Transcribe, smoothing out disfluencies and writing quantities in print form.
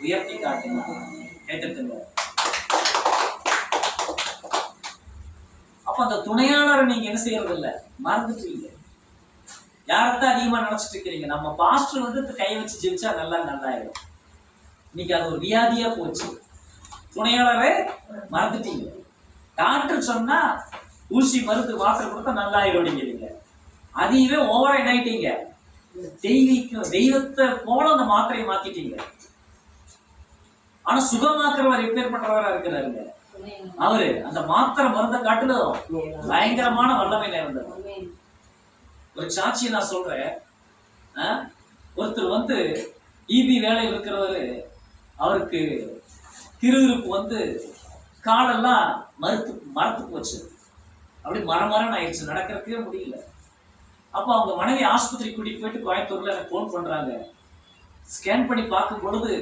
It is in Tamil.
உயர்த்தி காட்டினார். கேட்டுக்குங்க. அப்ப அந்த துணையாளரை நீங்க என்ன செய்யறது இல்ல, மறந்துட்டீங்க. யாரத்தான் அதிகமா நினைச்சிட்டு இருக்கிறீங்க? நம்ம பாஸ்டர் வந்து கை வச்சு ஜெபிச்சா நல்லாயிடும். இன்னைக்கு அது ஒரு வியாதியா போச்சு. துணையாளரை மறந்துட்டீங்க. டாக்டர் சொன்னா ஊசி மருந்து மாத்திரை கொடுத்தா நல்லாயிடுவீங்க. அதையவே ஓவரா என்னாயிட்டீங்க, தெய்வத்தை போல அந்த மாத்திரையை மாத்திட்டீங்க. ஆனா சுகமாக்குறவர் எப்பேற்பட்டவரா இருக்கிறாருங்க. அவரு அந்த மாத்திரை மருந்தை காட்டிலும் பயங்கரமான வல்லமை நேர்ந்தது. ஒரு சாட்சியை நான் சொல்றேன். ஒருத்தர் வந்து ஈபி வேலையில் இருக்கிறவரு, அவருக்கு திருவிருப்பு வந்து காலெல்லாம் மரத்து போச்சு. அப்படி மரமரம் ஆயிடுச்சு, நடக்கிறதுக்கே முடியல. அப்போ அவங்க மனைவி ஆஸ்பத்திரி கூட்டிட்டு போயிட்டு கோயம்புத்தூர்ல எனக்கு போன் பண்றாங்க. ஸ்கேன் பண்ணி பார்க்கும் பொழுது